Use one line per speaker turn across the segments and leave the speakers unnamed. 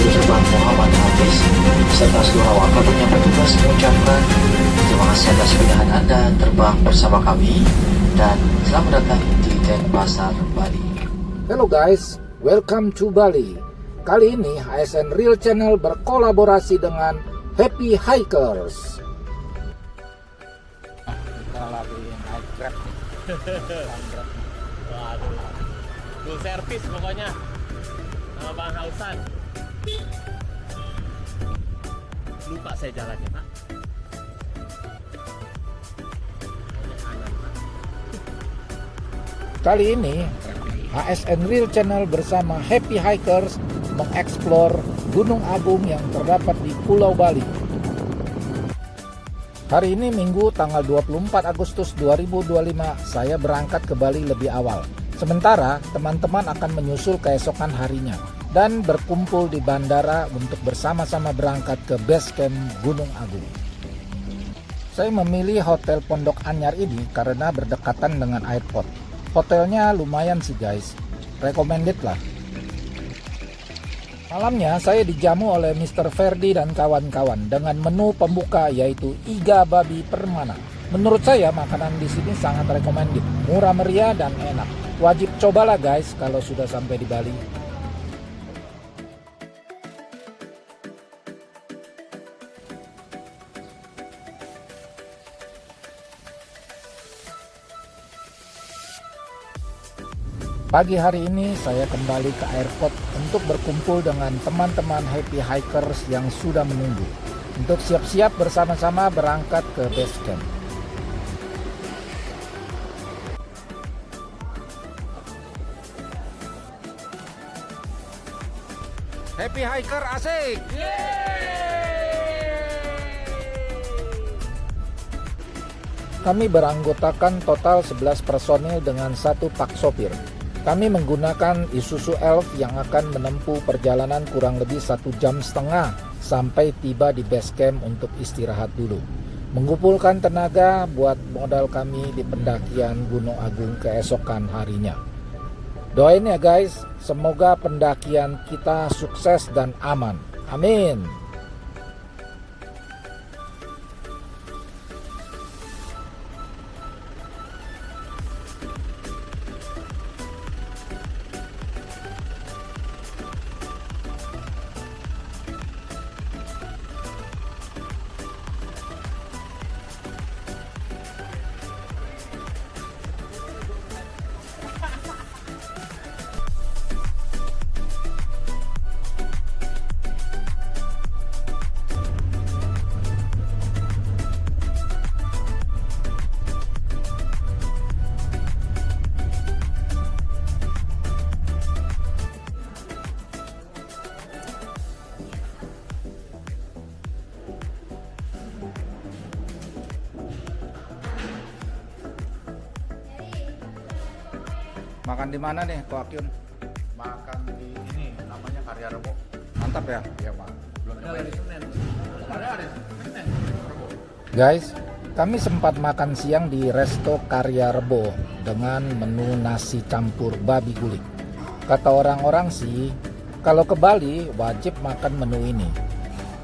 terbang Muhammad Hafiz serta seluruh awak kabin yang bertugas mengucapkan terima kasih atas pilihan Anda terbang bersama kami dan selamat datang di Denpasar, Bali.
Hello guys, welcome to Bali. Kali ini ASN Real Channel berkolaborasi dengan Happy Hikers. Kita lagi naik Grab nih.
Waduh, full service pokoknya sama Bang Hausan. Lupa saya jalannya, Pak.
Kali ini ASN Real Channel bersama Happy Hikers mengeksplor Gunung Agung yang terdapat di Pulau Bali. Hari ini Minggu tanggal 24 Agustus 2025 saya berangkat ke Bali lebih awal. Sementara teman-teman akan menyusul keesokan harinya dan berkumpul di bandara untuk bersama-sama berangkat ke base camp Gunung Agung. Saya memilih Hotel Pondok Anyar ini karena berdekatan dengan airport. Hotelnya lumayan sih guys, recommended lah. Malamnya saya dijamu oleh Mr. Ferdi dan kawan-kawan dengan menu pembuka yaitu iga babi permana. Menurut saya makanan di sini sangat recommended, murah meriah dan enak. Wajib cobalah guys kalau sudah sampai di Bali. Pagi hari ini saya kembali ke airport untuk berkumpul dengan teman-teman Happy Hikers yang sudah menunggu untuk siap-siap bersama-sama berangkat ke base camp. Happy Hiker asik! Kami beranggotakan total 11 personil dengan satu pak sopir. Kami menggunakan Isuzu Elf yang akan menempuh perjalanan kurang lebih 1,5 jam sampai tiba di base camp untuk istirahat dulu. Mengumpulkan tenaga buat modal kami di pendakian Gunung Agung keesokan harinya. Doain ya guys, semoga pendakian kita sukses dan aman. Amin. Makan di mana nih, Ko Akyun?
Makan di ini namanya Karya Rebo.
Mantap ya?
Iya Pak. Belum nyobain. Ada Senin.
Guys, kami sempat makan siang di Resto Karya Rebo dengan menu nasi campur babi guling. Kata orang-orang sih, kalau ke Bali wajib makan menu ini.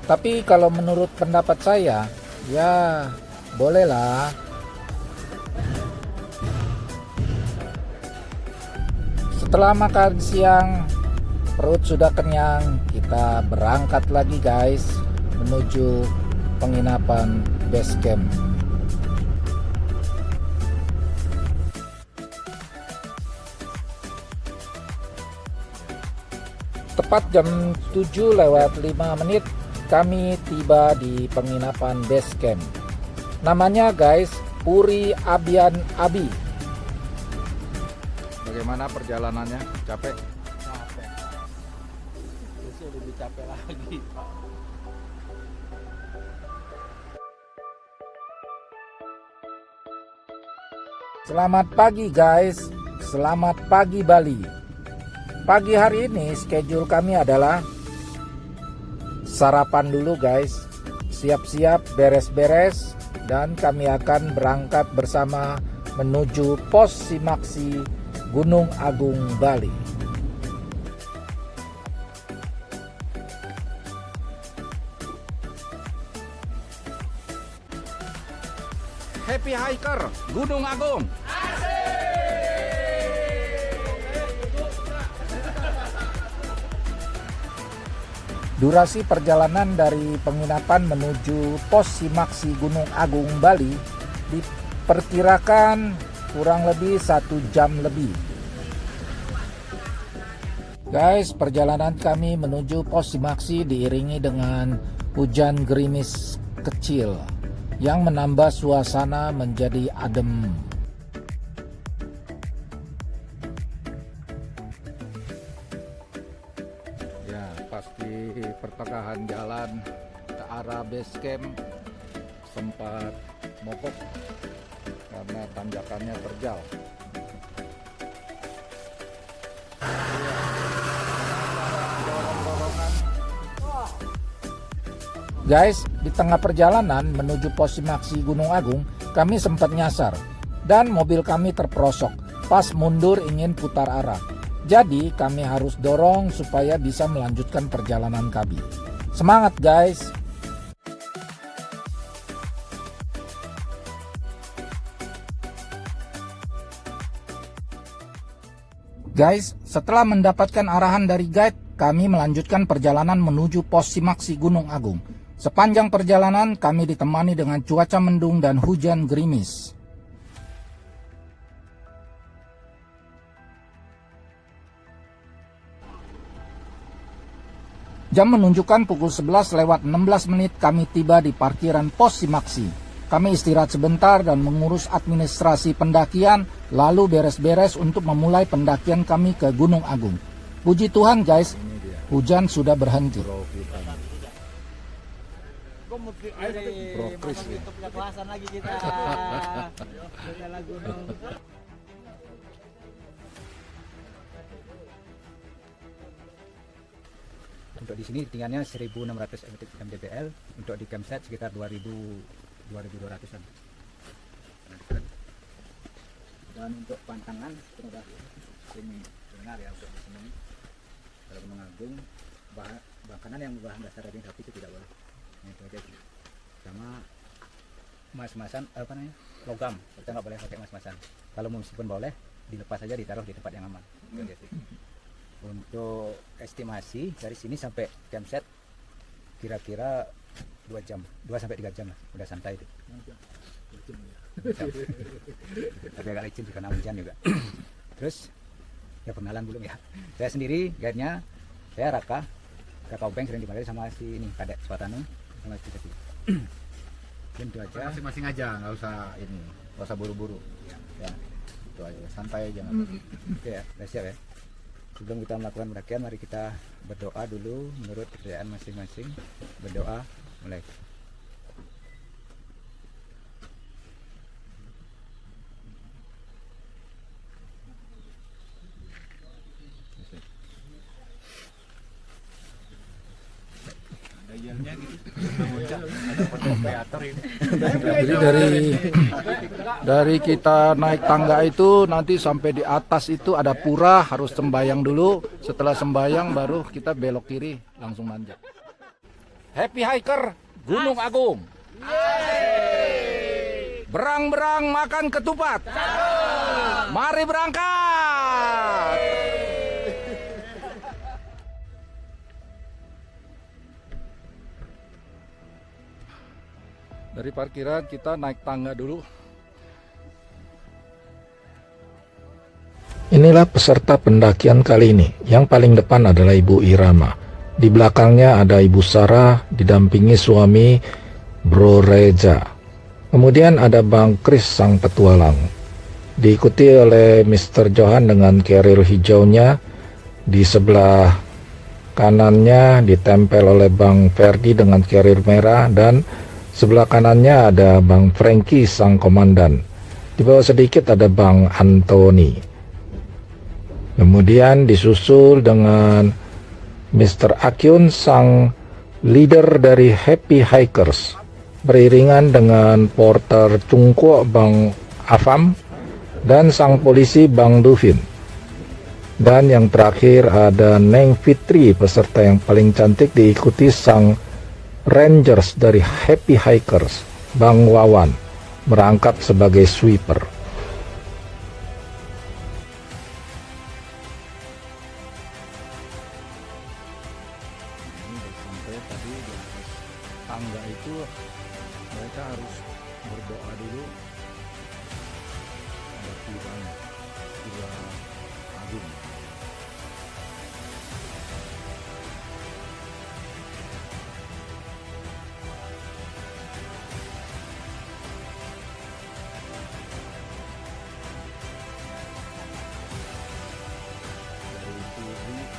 Tapi kalau menurut pendapat saya, ya bolehlah. Setelah makan siang, perut sudah kenyang, kita berangkat lagi guys menuju penginapan base camp. Tepat jam 7:05 kami tiba di penginapan base camp. Namanya guys Puri Abian Abi. Bagaimana perjalanannya? Capek?
Capek. Terus lebih capek lagi, Pak.
Selamat pagi guys, selamat pagi Bali. Pagi hari ini schedule kami adalah sarapan dulu guys, siap-siap beres-beres dan kami akan berangkat bersama menuju pos Simaksi Gunung Agung Bali. Happy Hiker Gunung Agung. Durasi perjalanan dari penginapan menuju pos Simaksi Gunung Agung Bali diperkirakan kurang lebih 1 jam lebih. Guys, perjalanan kami menuju pos Simaksi diiringi dengan hujan gerimis kecil yang menambah suasana menjadi adem. Ya, pasti pertengahan jalan ke arah base camp sempat mogok karena tanjakannya terjal. Guys, di tengah perjalanan menuju pos Simaksi Gunung Agung, kami sempat nyasar dan mobil kami terperosok pas mundur ingin putar arah. Jadi kami harus dorong supaya bisa melanjutkan perjalanan kami. Semangat guys! Guys, setelah mendapatkan arahan dari guide, kami melanjutkan perjalanan menuju pos Simaksi Gunung Agung. Sepanjang perjalanan kami ditemani dengan cuaca mendung dan hujan gerimis. Jam menunjukkan pukul 11:16 kami tiba di parkiran pos Simaksi. Kami istirahat sebentar dan mengurus administrasi pendakian, lalu beres-beres untuk memulai pendakian kami ke Gunung Agung. Puji Tuhan guys, hujan sudah berhenti.
Lagi kita. Untuk di sini tingginya 1.600 mdpl, untuk di campsite sekitar 2.200-an. Dan untuk pantangan sudah ini benar ya untuk di sini. Kalau Gunung Agung, makanan yang bahan dasar daging sapi itu tidak boleh. Itu aja sih. Sama mas-masan apa namanya, logam, kita nggak boleh pakai mas-masan. Kalau meskipun boleh, dilepas saja, ditaruh di tempat yang aman. Itu aja sih. Untuk estimasi dari sini sampai campsite kira-kira 2 jam, 2-3 jam lah, udah santai itu. Tapi agak licin karena hujan juga. Terus ya pengenalan belum ya. Saya sendiri guide-nya, saya Raka Obeng, sering dipanggil sama si ini Kadek Swatanu sama si Kati. Itu aja.
Masing-masing aja, nggak usah buru-buru. Ya, itu aja, santai aja.
Oke ya, udah siap ya. Sebelum kita melakukan pendakian, mari kita berdoa dulu menurut kepercayaan masing-masing. Berdoa, mulai.
Jadi dari kita naik tangga itu nanti sampai di atas itu ada pura, harus sembayang dulu. Setelah sembayang baru kita belok kiri langsung manjat. Happy Hiker Gunung Agung. Berang-berang makan ketupat. Mari berangkat. Dari parkiran kita naik tangga dulu. Inilah peserta pendakian kali ini. Yang paling depan adalah Ibu Irama. Di belakangnya ada Ibu Sarah didampingi suami Bro Reza. Kemudian ada Bang Kris sang petualang. Diikuti oleh Mr. Johan dengan carrier hijaunya. Di sebelah kanannya ditempel oleh Bang Ferdi dengan carrier merah, dan sebelah kanannya ada Bang Frankie sang komandan. Di bawah sedikit ada Bang Anthony. Kemudian disusul dengan Mr. Akyun sang leader dari Happy Hikers, beriringan dengan porter Cungko Bang Afam dan sang polisi Bang Duvin. Dan yang terakhir ada Neng Fitri, peserta yang paling cantik, diikuti sang Rangers dari Happy Hikers, Bang Wawan. merangkap sebagai sweeper.
Ini baru sampai tadi di atas tangga itu mereka harus berdoa dulu ada pura agung. Dari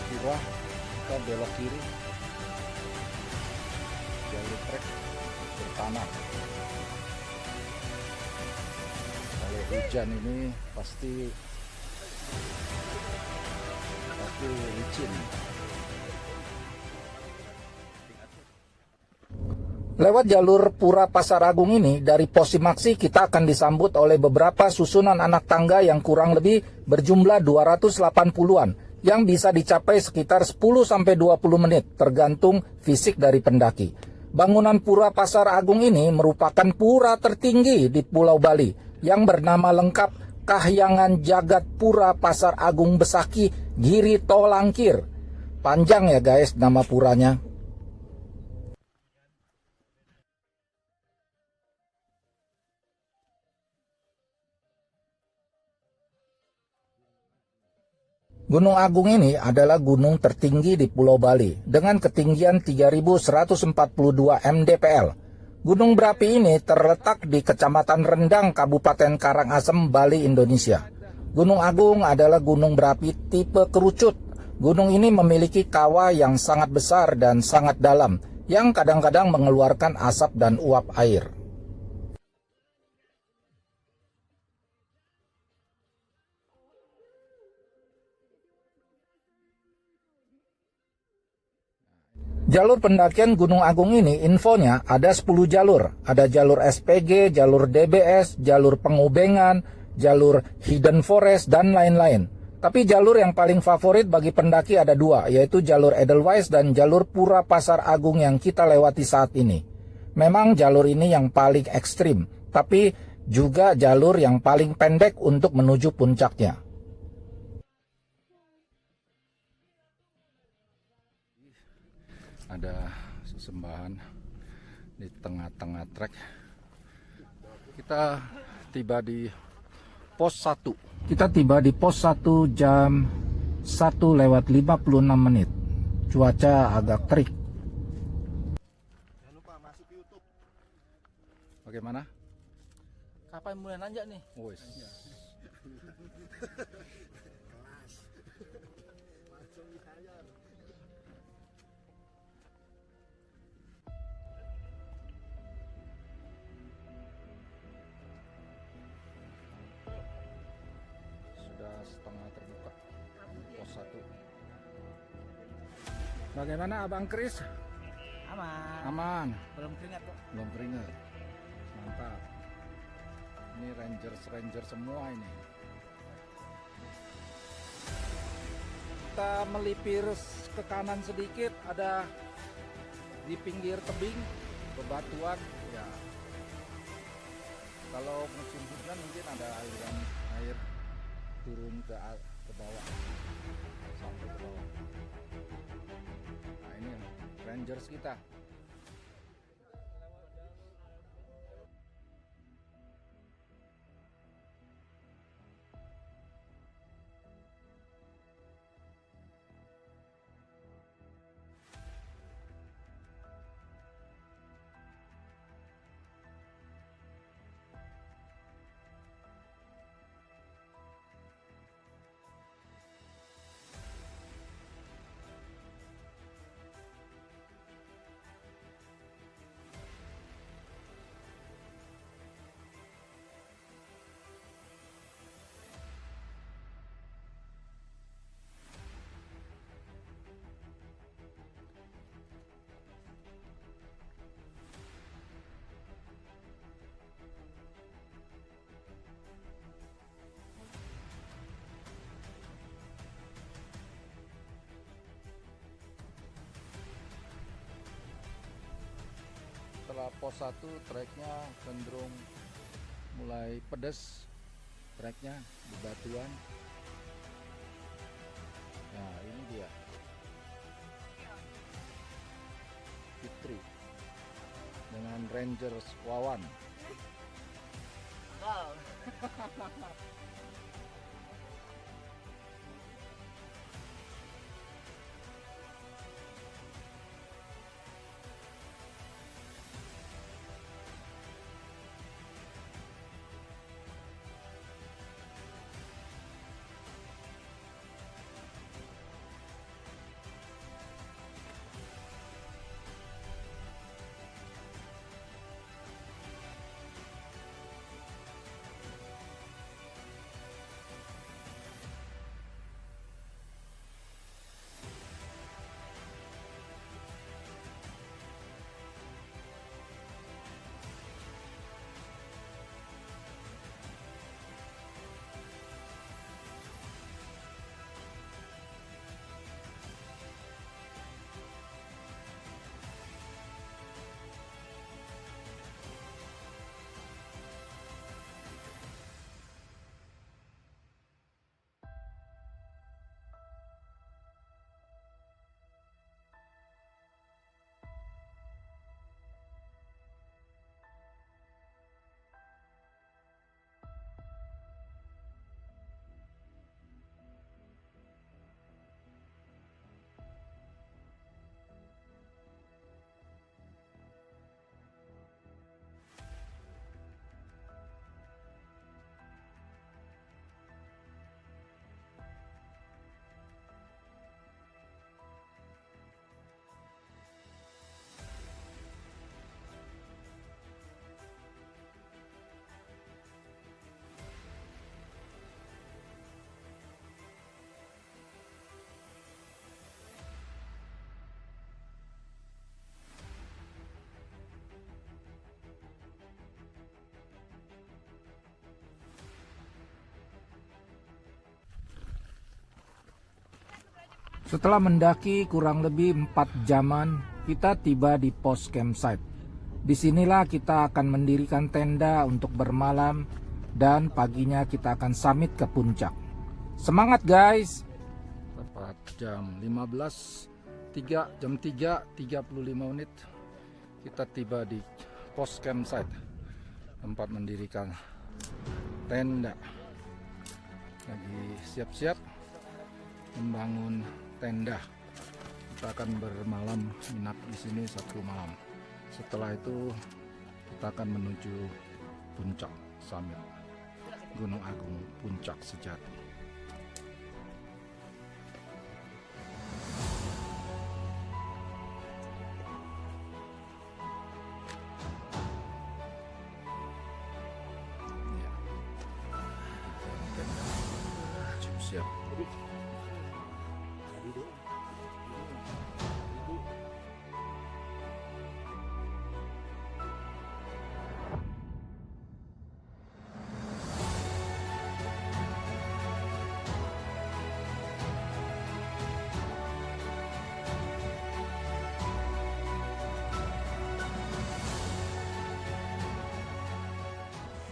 pura kita belok kiri jalur trek bertanah. Kalau hujan ini pasti licin.
Lewat jalur Pura Pasar Agung ini, dari pos Simaksi kita akan disambut oleh beberapa susunan anak tangga yang kurang lebih berjumlah 280-an, yang bisa dicapai sekitar 10-20 menit, tergantung fisik dari pendaki. Bangunan Pura Pasar Agung ini merupakan pura tertinggi di Pulau Bali, yang bernama lengkap Kahyangan Jagat Pura Pasar Agung Besaki Giri Tolangkir. Panjang ya guys nama puranya. Gunung Agung ini adalah gunung tertinggi di Pulau Bali dengan ketinggian 3.142 mdpl. Gunung berapi ini terletak di Kecamatan Rendang, Kabupaten Karangasem, Bali, Indonesia. Gunung Agung adalah gunung berapi tipe kerucut. Gunung ini memiliki kawah yang sangat besar dan sangat dalam, yang kadang-kadang mengeluarkan asap dan uap air. Jalur pendakian Gunung Agung ini infonya ada 10 jalur. Ada jalur SPG, jalur DBS, jalur pengubengan, jalur hidden forest, dan lain-lain. Tapi jalur yang paling favorit bagi pendaki ada dua, yaitu jalur Edelweiss dan jalur Pura Pasar Agung yang kita lewati saat ini. Memang jalur ini yang paling ekstrim, tapi juga jalur yang paling pendek untuk menuju puncaknya.
Ada sesembahan di tengah-tengah trek. Kita tiba di pos 1.
Kita tiba di pos 1 jam 1:56. Cuaca agak terik.
Jangan lupa masuk ke YouTube.
Bagaimana?
Kapan mulai nanjak nih?
Wes. Sudah setengah terbuka pos 1. Bagaimana Abang Kris?
Aman.
Aman.
Belum keringat kok.
Belum keringat. Mantap. Ini ranger semua ini.
Kita melipir ke kanan sedikit, ada di pinggir tebing bebatuan ya. Kalau musim hujan mungkin ada aliran air turun ke bawah sampai ke bawah. Nah ini rangers kita.
Setelah pos 1 treknya cenderung mulai pedas treknya di batuan. Nah ini dia Fitri dengan Rangers Wawan.
Setelah mendaki kurang lebih 4 jaman, kita tiba di pos campsite. Disinilah kita akan mendirikan tenda untuk bermalam dan paginya kita akan summit ke puncak. Semangat guys!
Tepat jam 3:35 kita tiba di pos campsite, tempat mendirikan tenda. Lagi siap-siap membangun tenda. Kita akan bermalam menginap di sini 1 malam. Setelah itu kita akan menuju puncak summit Gunung Agung Puncak Sejati. Ya. Siap.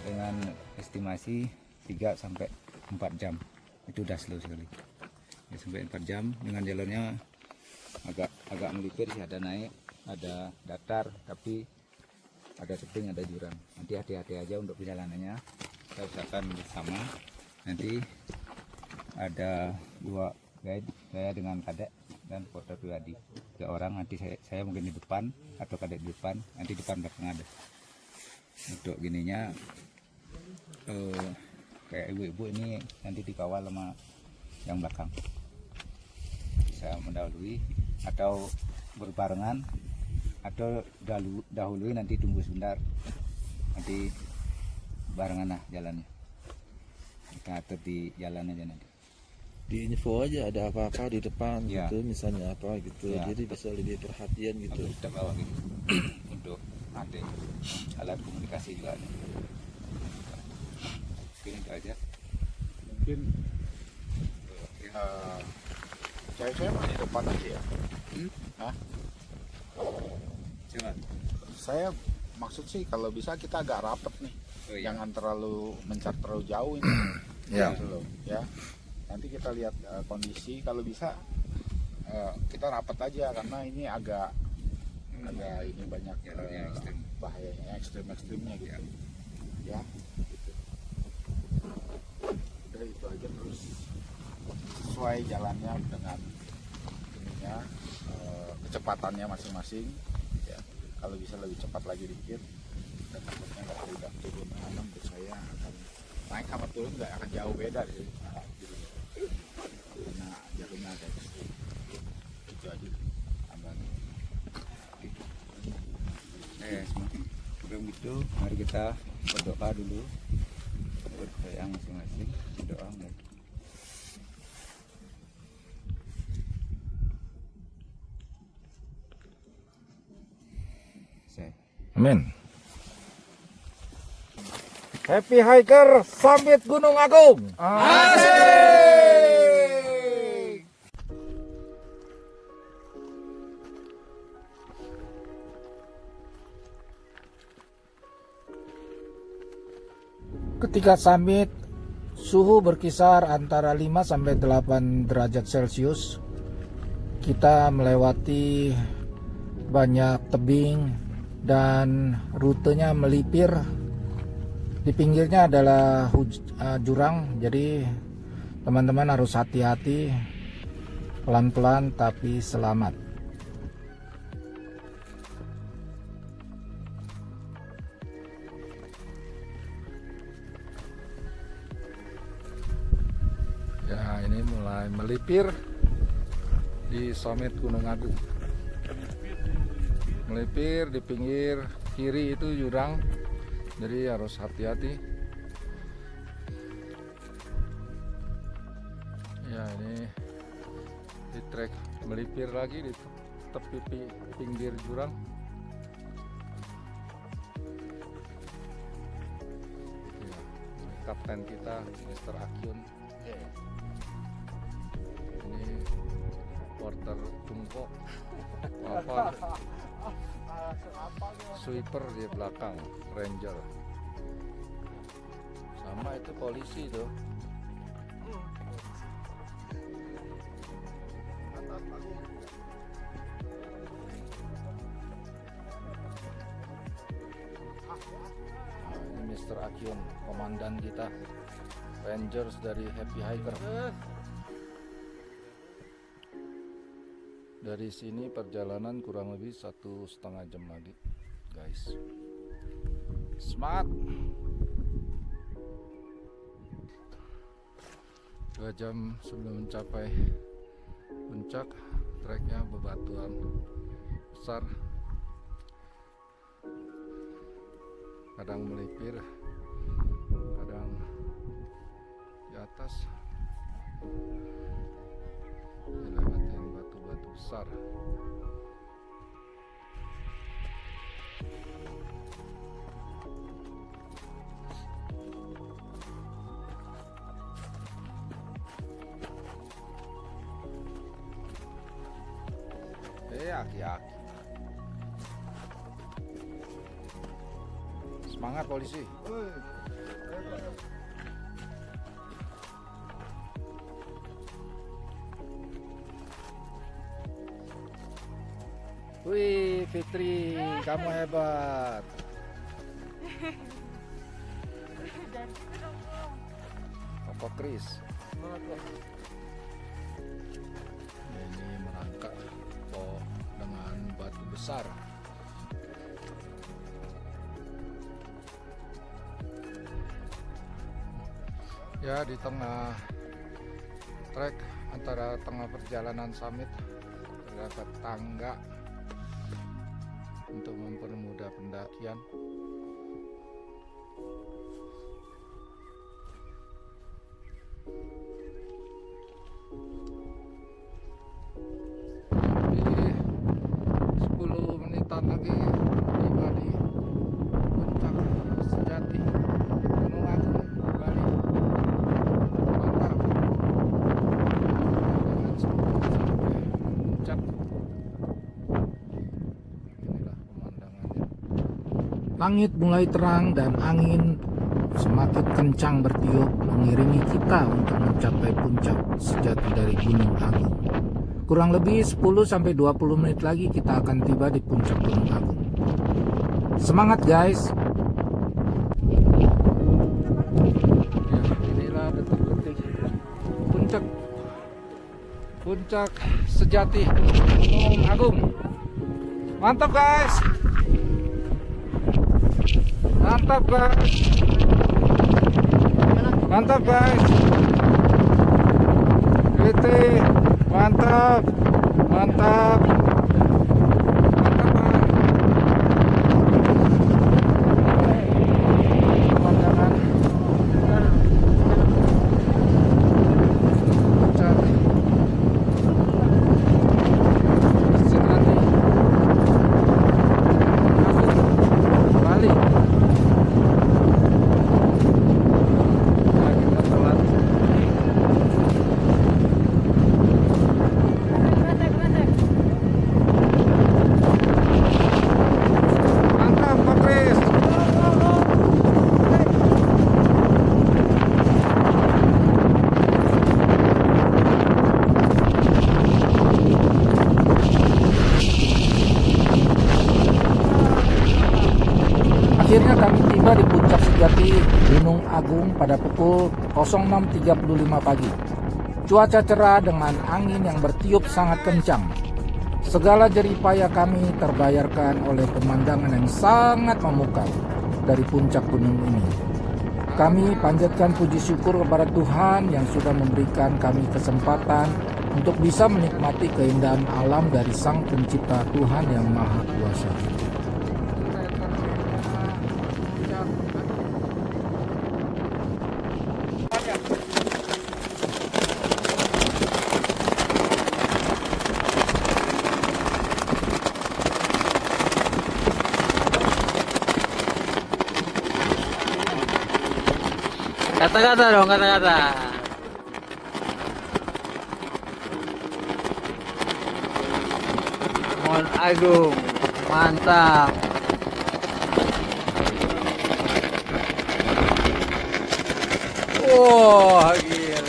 Dengan estimasi 3 sampai 4 jam. Itu udah slow sekali. Ya, sampai 4 jam dengan jalannya agak melipir sih, ada naik, ada datar, tapi ada tebing, ada jurang. Nanti hati-hati aja untuk perjalanannya. Kita usahakan bersama. Nanti ada 2 guide, saya dengan kadek dan porter pribadi. 3 orang, nanti saya mungkin di depan atau kadek di depan, nanti depan belakang ada. Untuk gininya kayak ibu-ibu ini nanti dikawal sama yang belakang. Saya mendahului atau berbarengan atau dahului, nanti tunggu sebentar, nanti barengan lah jalannya. Kita atur di jalan aja nanti.
Di info aja ada apa-apa di depan
Ya.
gitu, misalnya apa gitu,
Ya.
jadi bisa lebih perhatian gitu.
Harus kita bawa gitu untuk nanti alat komunikasi juga ada. Mungkin itu aja.
Mungkin saya mah di depan aja ya. Hah?
Coba.
Saya maksud sih kalau bisa kita agak rapet nih.
jangan terlalu mencar terlalu jauh ini.
Ya.
Gitu loh, ya. Nanti kita lihat kondisi, kalau bisa kita rapat aja karena ini agak ini banyak bahayanya ekstrimnya gitu. Ya. Gitu. Udah itu aja, terus sesuai jalannya dengan ininya, kecepatannya masing-masing. Ya. Kalau bisa lebih cepat lagi dikit. Dan takutnya nggak terlibat turun terus saya akan naik sama turun nggak akan jauh beda sih. Karena jalurnya ada ekstrim. Itu aja tambahan.
Sebelum itu mari kita berdoa dulu buat yang masing-masing. Berdoa mulai.
Amin. Happy Hiker Summit Gunung Agung. Asik. Ketika summit, suhu berkisar antara 5 sampai 8 derajat Celcius. Kita melewati banyak tebing dan rutenya melipir. Di pinggirnya adalah jurang, jadi teman-teman harus hati-hati, pelan-pelan tapi selamat. Ya, ini mulai melipir di summit Gunung Agung. Melipir di pinggir kiri itu jurang, jadi harus hati-hati. Ya, ini di trek melipir lagi di tepi pinggir jurang. Ya, kapten kita Mr. Akyun. Ini porter Tungko. Apa? Sweeper di belakang, ranger. Sama itu polisi tuh. Nah, ini Mr. Akyun, komandan kita, Rangers dari Happy Hiker. Dari sini perjalanan kurang lebih 1,5 jam lagi, guys. Semangat! 2 jam sebelum mencapai puncak, treknya bebatuan besar, kadang melipir, kadang di atas, dilewatin batu-batu besar. Aki-aki. Semangat polisi. Wih, Fitri, kamu hebat. Papa Chris. Ini merangkak dengan batu besar. Ya, di tengah trek antara tengah perjalanan summit terdapat tangga untuk mempermudah pendakian. Jadi 10 menitan lagi tiba di puncak sejati Gunung Agung, Bali. Mantap. Jangan sampai puncak. Inilah pemandangannya. Langit mulai terang dan angin semakin kencang bertiup mengiringi kita untuk mencapai puncak sejati dari Gunung Agung. Kurang lebih 10-20 menit lagi kita akan tiba di puncak Gunung Agung. Semangat guys! Ya, inilah detik-detik puncak sejati Gunung Agung. Mantap guys! Mantap guys! Mantap guys! Mantap! Mantap! Pemandangan puncak sejati Bali. Nah, kita telat. Mantap Pak Kris. Akhirnya kami tiba di puncak sejati Gunung Agung pada pukul 06.35 pagi. Cuaca cerah dengan angin yang bertiup sangat kencang. Segala jerih payah kami terbayarkan oleh pemandangan yang sangat memukau dari puncak gunung ini. Kami panjatkan puji syukur kepada Tuhan yang sudah memberikan kami kesempatan untuk bisa menikmati keindahan alam dari Sang Pencipta Tuhan yang Maha Kuasa.
Kata-kata dong, kata-kata. Gunung Agung, mantap. Wah, gila.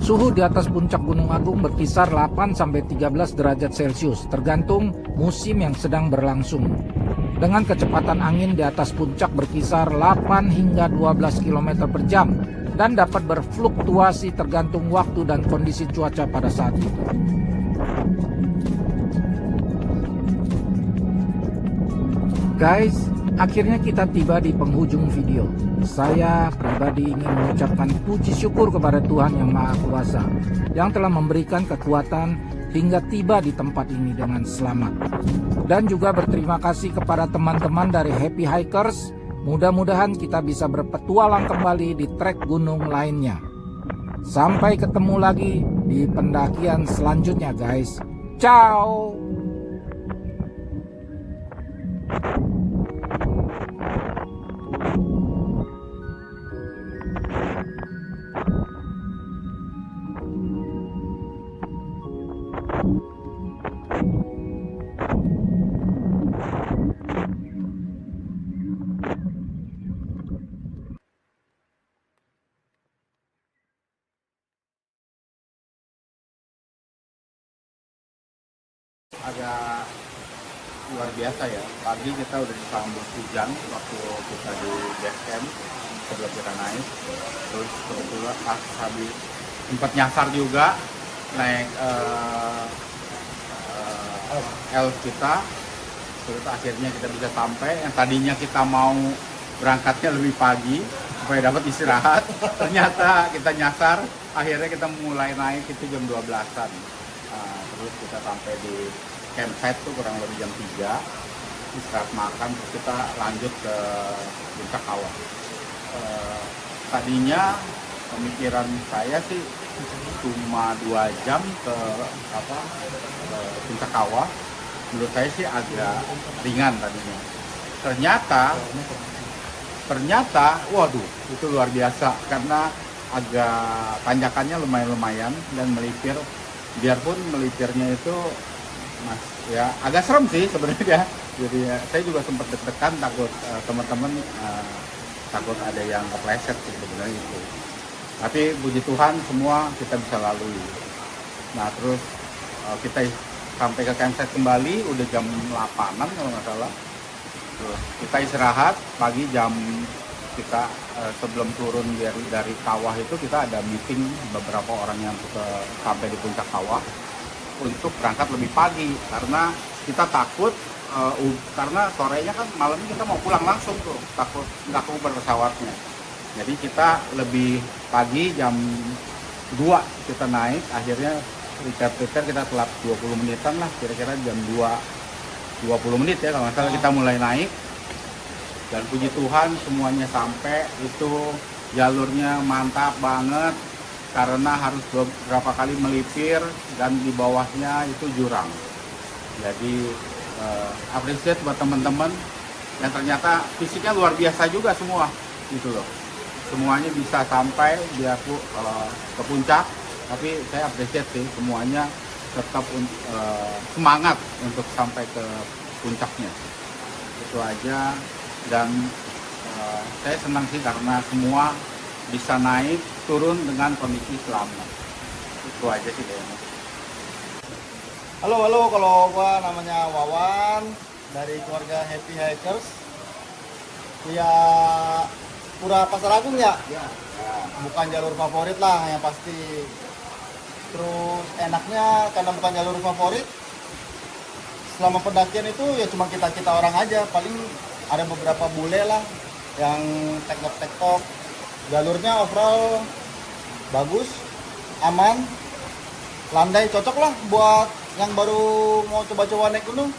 Suhu di atas puncak Gunung Agung berkisar 8-13 derajat Celcius, tergantung musim yang sedang berlangsung. Dengan kecepatan angin di atas puncak berkisar 8 hingga 12 km per jam dan dapat berfluktuasi tergantung waktu dan kondisi cuaca pada saat itu. Guys, akhirnya kita tiba di penghujung video. Saya pribadi ingin mengucapkan puji syukur kepada Tuhan yang Maha Kuasa yang telah memberikan kekuatan hingga tiba di tempat ini dengan selamat. Dan juga berterima kasih kepada teman-teman dari Happy Hikers. Mudah-mudahan kita bisa berpetualang kembali di trek gunung lainnya. Sampai ketemu lagi di pendakian selanjutnya guys. Ciao.
Agak luar biasa ya. Pagi kita udah disambut hujan waktu kita di base camp sebelum kita naik. Terus kebetulan pas habis sempat nyasar juga naik elf kita. Terus akhirnya kita bisa sampai. Yang tadinya kita mau berangkatnya lebih pagi supaya dapat istirahat. Ternyata kita nyasar. Akhirnya kita mulai naik itu jam 12-an. Terus kita sampai di campsite tuh kurang lebih jam 3, istirahat makan, terus kita lanjut ke puncak kawah. Tadinya
pemikiran saya sih cuma 2 jam ke Puncak Kawah. Menurut saya sih agak ringan tadinya. Ternyata, waduh, itu luar biasa karena agak tanjakannya lumayan dan melipir. Biarpun melipirnya itu ya agak serem sih sebenarnya. Jadi saya juga sempat deg-degan takut teman-teman takut ada yang kepleset sih sebenarnya itu. Tapi puji Tuhan semua kita bisa lalui. Nah terus kita sampai ke campsite kembali udah jam 8-an kalau nggak salah. Terus kita istirahat pagi kita sebelum turun dari kawah itu kita ada meeting beberapa orang yang sampai di puncak kawah untuk berangkat lebih pagi karena kita takut karena sorenya kan malamnya kita mau pulang langsung tuh, takut nggak keluar pesawatnya. Jadi kita lebih pagi jam 2 kita naik, akhirnya prepare kita telat 20 menitan lah, kira-kira jam 2 20 menit ya kalau nggak salah kita mulai naik. Dan puji Tuhan semuanya sampai, itu jalurnya mantap banget karena harus beberapa kali melipir dan di bawahnya itu jurang. Jadi appreciate buat teman-teman yang ternyata fisiknya luar biasa juga semua gitu loh. Semuanya bisa sampai ke puncak, tapi saya appreciate sih semuanya tetap semangat untuk sampai ke puncaknya. Itu aja. Dan saya senang sih karena semua bisa naik turun dengan kondisi selamat. Itu aja sih kayaknya.
Halo, kalau gua namanya Wawan dari keluarga Happy Hikers. Ya, Pura Pasar Agung ya? Ya. Bukan jalur favorit lah yang pasti. Terus enaknya karena bukan jalur favorit, selama pendakian itu ya cuma kita orang aja. Paling ada beberapa bule lah yang tektok. Jalurnya overall bagus, aman, landai, cocok lah buat yang baru mau coba-coba naik gunung.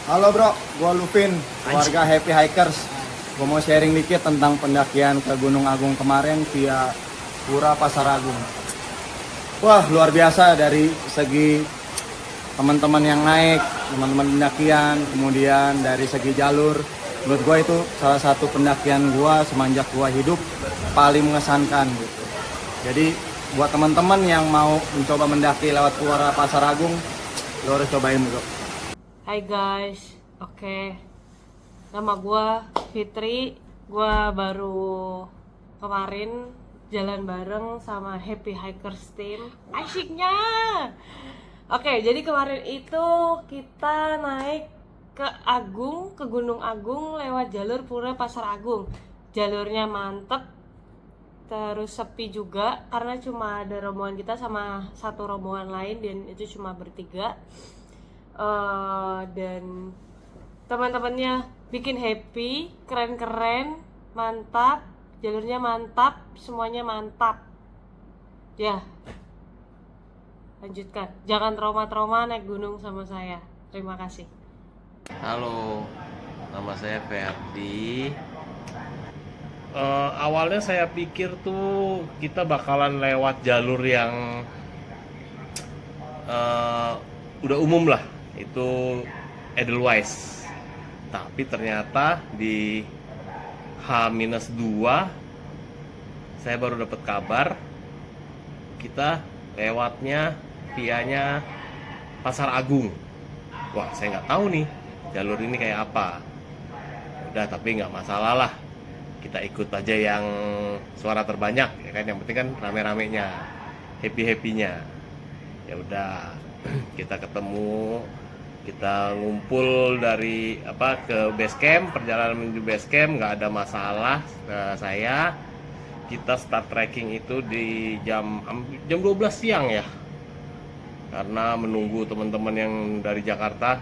Halo bro, gua Lupin, warga Happy Hikers. Gua mau sharing dikit tentang pendakian ke Gunung Agung kemarin via Pura Pasar Agung. Wah, luar biasa dari segi teman-teman yang naik, teman-teman pendakian, kemudian dari segi jalur. Menurut gua itu salah satu pendakian gua semenjak gua hidup paling mengesankan gitu. Jadi buat teman-teman yang mau mencoba mendaki lewat Pura Pasar Agung, lo harus cobain bro.
Hai guys, oke. Nama gue Fitri, gue baru kemarin jalan bareng sama Happy Hikers Team. Asyiknya. Oke, jadi kemarin itu kita naik ke Gunung Agung lewat jalur Pura Pasar Agung. Jalurnya mantep, terus sepi juga karena cuma ada rombongan kita sama satu rombongan lain dan itu cuma bertiga. Dan teman-temannya bikin happy, keren-keren, mantap, jalurnya mantap, semuanya mantap. Ya, lanjutkan, jangan trauma-trauma naik gunung sama saya. Terima kasih.
Halo, nama saya Ferdi. Awalnya saya pikir tuh kita bakalan lewat jalur yang udah umum lah, itu Edelweiss. Tapi ternyata di H-2 saya baru dapat kabar kita lewatnya vianya Pasar Agung. Wah, saya nggak tahu nih jalur ini kayak apa. Udah, tapi nggak masalah lah, kita ikut aja yang suara terbanyak ya kan, yang penting kan rame-ramenya, happy-happynya. Ya udah, kita ketemu, kita ngumpul dari ke base camp, perjalanan menuju base camp nggak ada masalah. Kita start trekking itu di jam 12 siang ya, karena menunggu teman-teman yang dari Jakarta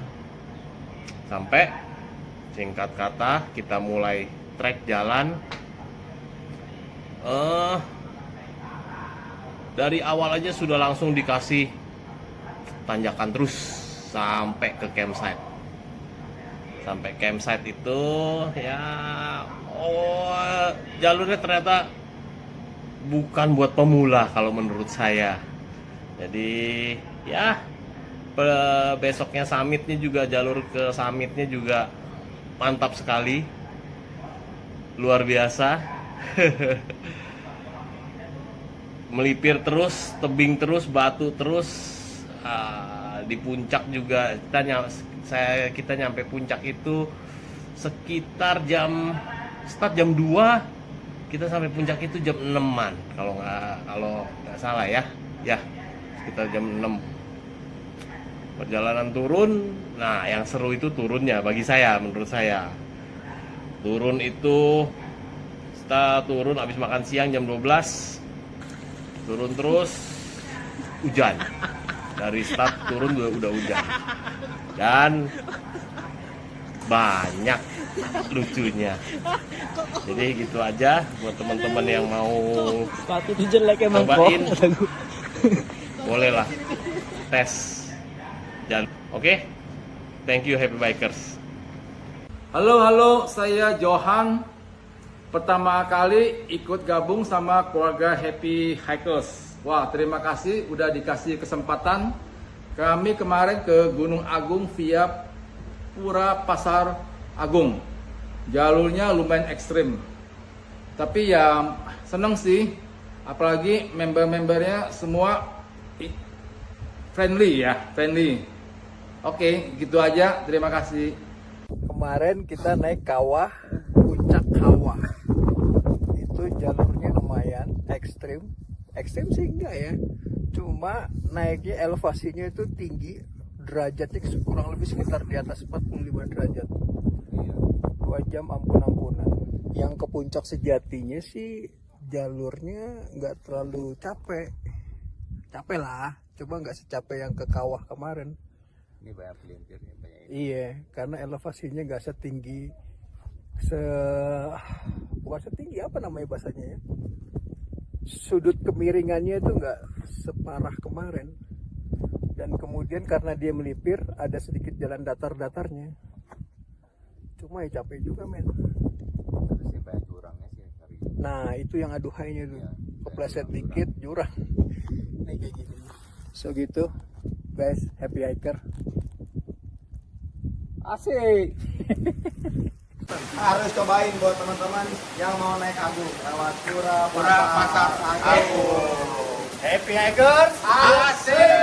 sampai. Singkat kata, kita mulai trek jalan. Dari awal aja sudah langsung dikasih tanjakan terus sampai ke campsite. sampai campsite itu ya, jalurnya ternyata bukan buat pemula kalau menurut saya. Jadi ya, besoknya summitnya juga, jalur ke summitnya juga mantap sekali, luar biasa. Melipir terus, tebing terus, batu terus. Di puncak juga kita nyampe puncak itu sekitar start jam 2, kita sampai puncak itu jam 6-an kalau nggak salah ya sekitar jam 6. Perjalanan turun, nah yang seru itu turunnya bagi saya, menurut saya. Turun itu kita turun habis makan siang jam 12, turun terus hujan. Dari start turun udah hujan. Dan banyak lucunya. Jadi gitu aja buat teman-teman yang mau cobain, bolehlah tes jalan. Oke? Thank you Happy Bikers.
Halo, saya Johan. Pertama kali ikut gabung sama keluarga Happy Hikers. Wah, terima kasih udah dikasih kesempatan. Kami kemarin ke Gunung Agung via Pura Pasar Agung. Jalurnya lumayan ekstrim. Tapi ya seneng sih. Apalagi member-membernya semua friendly. Oke, gitu aja. Terima kasih.
Kemarin kita naik kawah, puncak kawah. Itu jalurnya lumayan ekstrim. Ekstrim sih enggak ya, cuma naiknya elevasinya itu tinggi, derajatnya kurang lebih sekitar di atas 45 derajat. 2 jam ampun-ampunan. Yang ke puncak sejatinya sih jalurnya nggak terlalu capek lah, coba nggak secapek yang ke kawah kemarin.
Ini banyak pelintirnya, banyak ini.
Iya, karena elevasinya nggak setinggi bukan setinggi, apa namanya bahasanya ya, sudut kemiringannya itu nggak separah kemarin. Dan kemudian karena dia melipir, ada sedikit jalan datar-datarnya. Cuma ya capek juga men.
Terus sih banyak jurangnya sih.
Nah itu yang aduhainya tuh, kepleset dikit jurang. Nih kayak gini. So gitu guys, Happy Hiker. Asik.
Harus cobain buat teman-teman yang mau naik Agung lewat Pura
Pasar Agung.
Happy Hikers, asik.